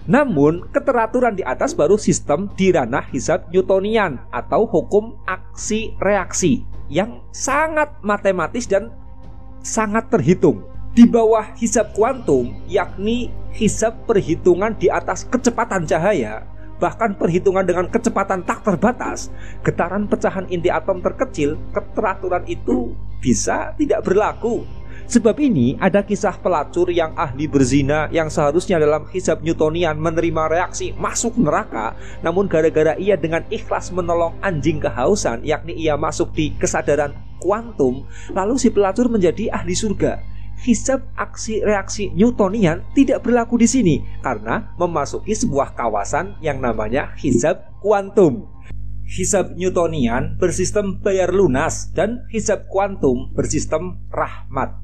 Namun, keteraturan di atas baru sistem di ranah hisab Newtonian atau hukum aksi reaksi yang sangat matematis dan sangat terhitung. Di bawah hisab kuantum, yakni hisab perhitungan di atas kecepatan cahaya, bahkan perhitungan dengan kecepatan tak terbatas, getaran pecahan inti atom terkecil, keteraturan itu bisa tidak berlaku. Sebab ini ada kisah pelacur yang ahli berzina yang seharusnya dalam hisab Newtonian menerima reaksi masuk neraka, namun gara-gara ia dengan ikhlas menolong anjing kehausan, yakni ia masuk di kesadaran kuantum, lalu si pelacur menjadi ahli surga. Hisab aksi reaksi Newtonian tidak berlaku di sini karena memasuki sebuah kawasan yang namanya hisab kuantum. Hisab Newtonian bersistem bayar lunas dan hisab kuantum bersistem rahmat.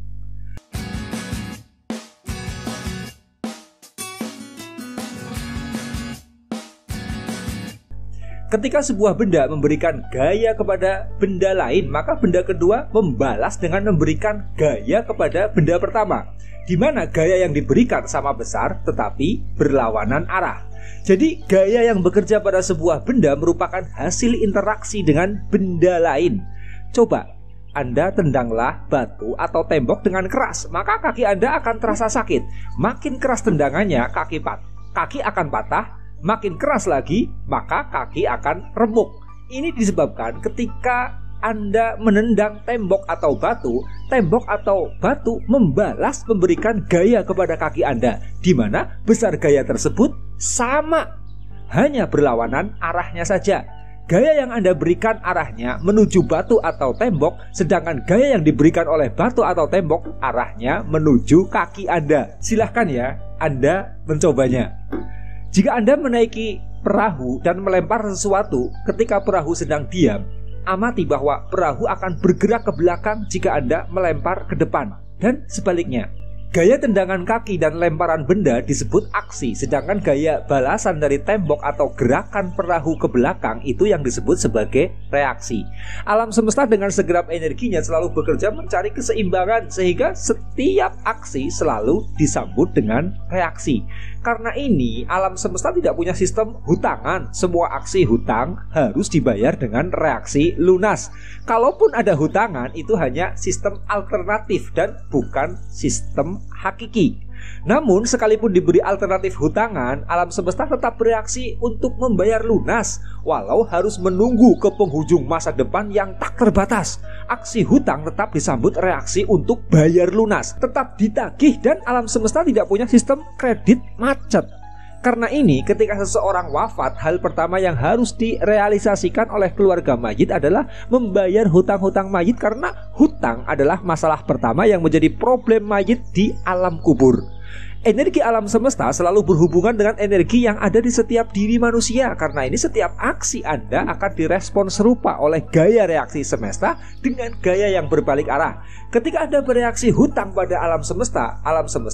Ketika sebuah benda memberikan gaya kepada benda lain, maka benda kedua membalas dengan memberikan gaya kepada benda pertama, di mana gaya yang diberikan sama besar tetapi berlawanan arah. Jadi gaya yang bekerja pada sebuah benda merupakan hasil interaksi dengan benda lain. Coba Anda tendanglah batu atau tembok dengan keras, maka kaki Anda akan terasa sakit. Makin keras tendangannya, kaki akan patah. Makin keras lagi, maka kaki akan remuk. Ini disebabkan ketika Anda menendang tembok atau batu membalas memberikan gaya kepada kaki Anda, di mana besar gaya tersebut sama, hanya berlawanan arahnya saja. Gaya yang Anda berikan arahnya menuju batu atau tembok, sedangkan gaya yang diberikan oleh batu atau tembok arahnya menuju kaki Anda. Silahkan ya, Anda mencobanya. Jika Anda menaiki perahu dan melempar sesuatu ketika perahu sedang diam, amati bahwa perahu akan bergerak ke belakang jika Anda melempar ke depan, dan sebaliknya. Gaya tendangan kaki dan lemparan benda disebut aksi, sedangkan gaya balasan dari tembok atau gerakan perahu ke belakang itu yang disebut sebagai reaksi. Alam semesta dengan segenap energinya selalu bekerja mencari keseimbangan, sehingga setiap aksi selalu disambut dengan reaksi. Karena ini, alam semesta tidak punya sistem hutangan. Semua aksi hutang harus dibayar dengan reaksi lunas. Kalaupun ada hutangan, itu hanya sistem alternatif dan bukan sistem hakiki. Namun, sekalipun diberi alternatif hutangan, alam semesta tetap bereaksi untuk membayar lunas, walau harus menunggu ke penghujung masa depan yang tak terbatas. Aksi hutang tetap disambut reaksi untuk bayar lunas, tetap ditagih, dan alam semesta tidak punya sistem kredit macet. Karena ini, ketika seseorang wafat, hal pertama yang harus direalisasikan oleh keluarga mayit adalah membayar hutang-hutang mayit, karena hutang adalah masalah pertama yang menjadi problem mayit di alam kubur. Energi alam semesta selalu berhubungan dengan energi yang ada di setiap diri manusia. Karena ini, setiap aksi Anda akan direspon serupa oleh gaya reaksi semesta dengan gaya yang berbalik arah. Ketika Anda bereaksi hutang pada alam semesta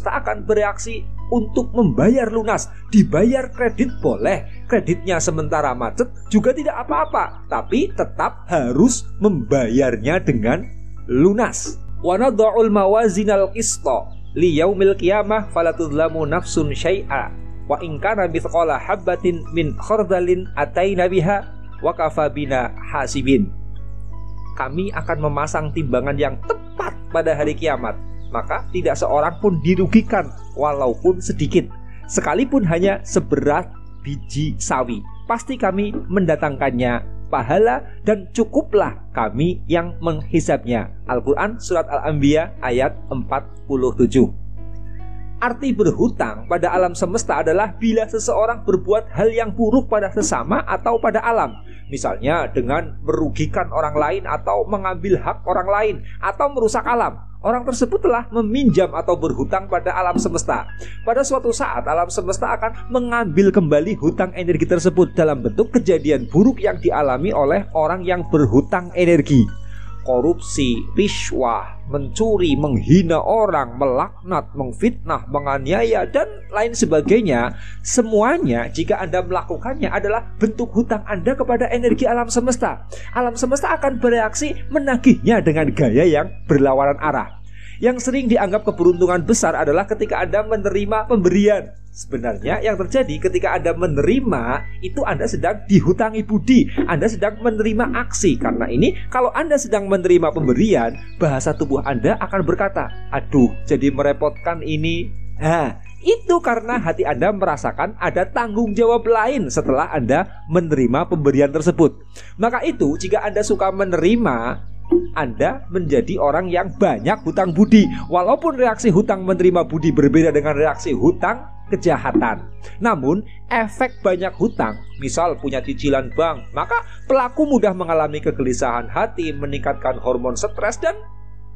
akan bereaksi untuk membayar lunas. Dibayar kredit boleh, kreditnya sementara macet juga tidak apa-apa, tapi tetap harus membayarnya dengan lunas. Wa nadha'ul mawazinal qista li yaumil qiyamah falatudlamu nafsun syai'a wa in kana mithqala habbatin min khardalin ataina biha wa kafa bina hasibin. Kami akan memasang timbangan yang tepat pada hari kiamat, maka tidak seorang pun dirugikan walaupun sedikit, sekalipun hanya seberat biji sawi. Pasti kami mendatangkannya pahala dan cukuplah kami yang menghisabnya. Al-Quran Surat Al-Anbiya ayat 47. Arti berhutang pada alam semesta adalah bila seseorang berbuat hal yang buruk pada sesama atau pada alam. Misalnya dengan merugikan orang lain atau mengambil hak orang lain atau merusak alam. Orang tersebut telah meminjam atau berhutang pada alam semesta. Pada suatu saat alam semesta akan mengambil kembali hutang energi tersebut dalam bentuk kejadian buruk yang dialami oleh orang yang berhutang energi. Korupsi, rishwah, mencuri, menghina orang, melaknat, mengfitnah, menganiaya, dan lain sebagainya. Semuanya jika Anda melakukannya adalah bentuk hutang Anda kepada energi alam semesta. Alam semesta akan bereaksi menagihnya dengan gaya yang berlawanan arah. Yang sering dianggap keberuntungan besar adalah ketika Anda menerima pemberian. Sebenarnya yang terjadi ketika Anda menerima, itu Anda sedang dihutangi budi, Anda sedang menerima aksi. Karena ini, kalau Anda sedang menerima pemberian, bahasa tubuh Anda akan berkata, aduh, jadi merepotkan ini. Itu karena hati Anda merasakan ada tanggung jawab lain setelah Anda menerima pemberian tersebut. Maka itu, jika Anda suka menerima, Anda menjadi orang yang banyak hutang budi. Walaupun reaksi hutang menerima budi berbeda dengan reaksi hutang kejahatan. Namun efek banyak hutang, misal punya cicilan bank, maka pelaku mudah mengalami kegelisahan hati, meningkatkan hormon stres dan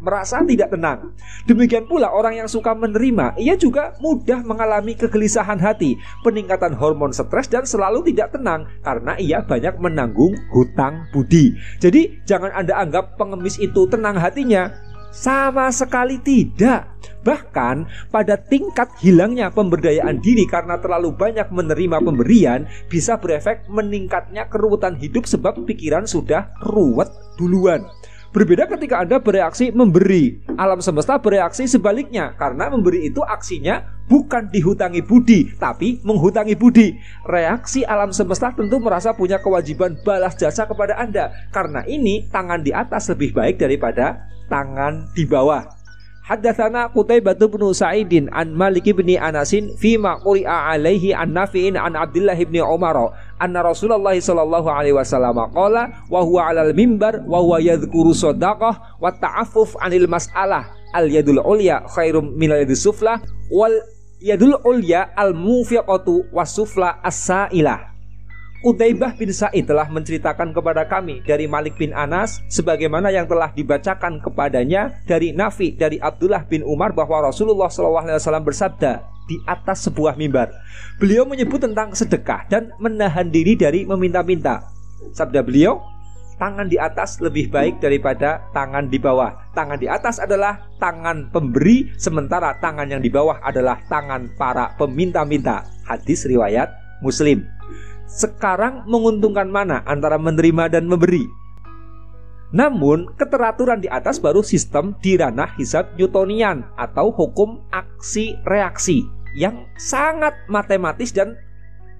merasa tidak tenang. Demikian pula orang yang suka menerima, ia juga mudah mengalami kegelisahan hati, peningkatan hormon stres dan selalu tidak tenang karena ia banyak menanggung hutang budi. Jadi jangan Anda anggap pengemis itu tenang hatinya. Sama sekali tidak. Bahkan pada tingkat hilangnya pemberdayaan diri karena terlalu banyak menerima pemberian, bisa berefek meningkatnya keruwetan hidup sebab pikiran sudah ruwet duluan. Berbeda ketika Anda bereaksi memberi. Alam semesta bereaksi sebaliknya, karena memberi itu aksinya bukan dihutangi budi, tapi menghutangi budi. Reaksi alam semesta tentu merasa punya kewajiban balas jasa kepada Anda. Karena ini tangan di atas lebih baik daripada tangan di bawah. Haddatsana Qutaibah bin Sa'idin an Malik bin Anasin fima quri'a alaihi an Nafi'in an Abdullah bin Umar anna Rasulullah sallallahu alaihi wasallam qala wa huwa 'alal mimbar wa huwa yadhkuru shadaqah wa ta'affuf 'anil mas'alah al yadul ulya khairum minal yadis sufla wal yadul ulya al mufiqatu was sufla as-sa'ilah. Qutaibah bin Sa'id telah menceritakan kepada kami dari Malik bin Anas sebagaimana yang telah dibacakan kepadanya dari Nafi dari Abdullah bin Umar bahwa Rasulullah SAW bersabda di atas sebuah mimbar. Beliau menyebut tentang sedekah dan menahan diri dari meminta-minta. Sabda beliau, tangan di atas lebih baik daripada tangan di bawah. Tangan di atas adalah tangan pemberi, sementara tangan yang di bawah adalah tangan para peminta-minta. Hadis riwayat Muslim. Sekarang menguntungkan mana antara menerima dan memberi? Namun keteraturan di atas baru sistem di ranah hisab Newtonian atau hukum aksi reaksi yang sangat matematis dan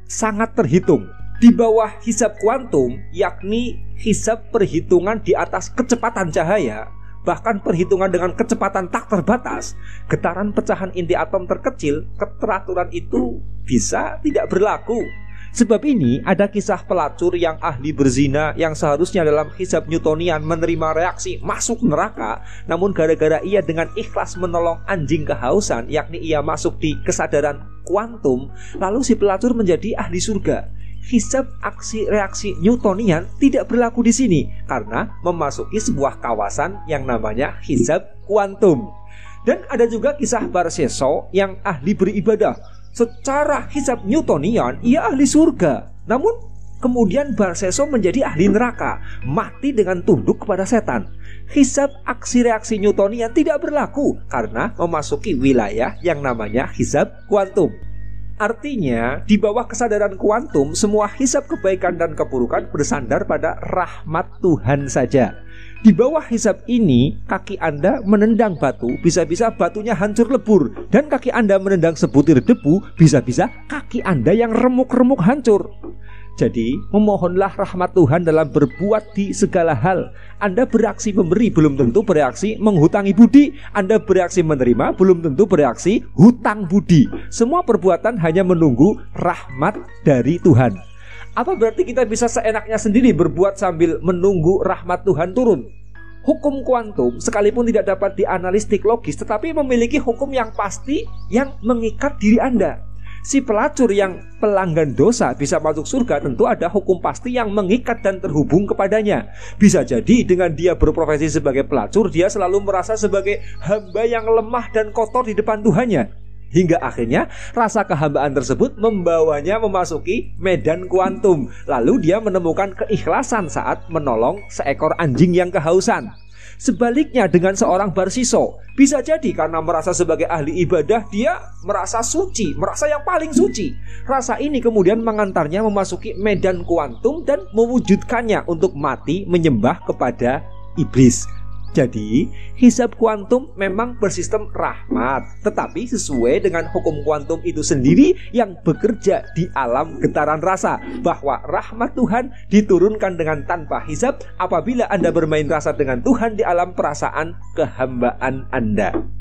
sangat terhitung. Di bawah hisab kuantum, yakni hisab perhitungan di atas kecepatan cahaya, bahkan perhitungan dengan kecepatan tak terbatas, getaran pecahan inti atom terkecil, keteraturan itu bisa tidak berlaku. Sebab ini ada kisah pelacur yang ahli berzina yang seharusnya dalam hisab Newtonian menerima reaksi masuk neraka, namun gara-gara ia dengan ikhlas menolong anjing kehausan, yakni ia masuk di kesadaran kuantum, lalu si pelacur menjadi ahli surga. Hisab aksi reaksi Newtonian tidak berlaku di sini karena memasuki sebuah kawasan yang namanya hisab kuantum. Dan ada juga kisah Barseso yang ahli beribadah. Secara hisab Newtonian ia ahli surga, namun kemudian Barseso menjadi ahli neraka, mati dengan tunduk kepada setan. Hisab aksi reaksi Newtonian tidak berlaku karena memasuki wilayah yang namanya hisab kuantum. Artinya di bawah kesadaran kuantum semua hisab kebaikan dan keburukan bersandar pada rahmat Tuhan saja. Di bawah hisab ini, kaki Anda menendang batu, bisa-bisa batunya hancur lebur. Dan kaki Anda menendang sebutir debu, bisa-bisa kaki Anda yang remuk-remuk hancur. Jadi, memohonlah rahmat Tuhan dalam berbuat di segala hal. Anda bereaksi memberi, belum tentu bereaksi menghutangi budi. Anda bereaksi menerima, belum tentu bereaksi hutang budi. Semua perbuatan hanya menunggu rahmat dari Tuhan. Apa berarti kita bisa seenaknya sendiri berbuat sambil menunggu rahmat Tuhan turun? Hukum kuantum sekalipun tidak dapat dianalistik logis, tetapi memiliki hukum yang pasti yang mengikat diri Anda. Si pelacur yang pelanggan dosa bisa masuk surga, tentu ada hukum pasti yang mengikat dan terhubung kepadanya. Bisa jadi dengan dia berprofesi sebagai pelacur, dia selalu merasa sebagai hamba yang lemah dan kotor di depan Tuhannya. Hingga akhirnya rasa kehambaan tersebut membawanya memasuki medan kuantum. Lalu dia menemukan keikhlasan saat menolong seekor anjing yang kehausan. Sebaliknya dengan seorang Barsiso, bisa jadi karena merasa sebagai ahli ibadah, dia merasa suci, merasa yang paling suci. Rasa ini kemudian mengantarnya memasuki medan kuantum dan mewujudkannya untuk mati menyembah kepada iblis. Jadi, hisab kuantum memang bersistem rahmat, tetapi sesuai dengan hukum kuantum itu sendiri yang bekerja di alam getaran rasa, bahwa rahmat Tuhan diturunkan dengan tanpa hisab apabila Anda bermain rasa dengan Tuhan di alam perasaan kehambaan Anda.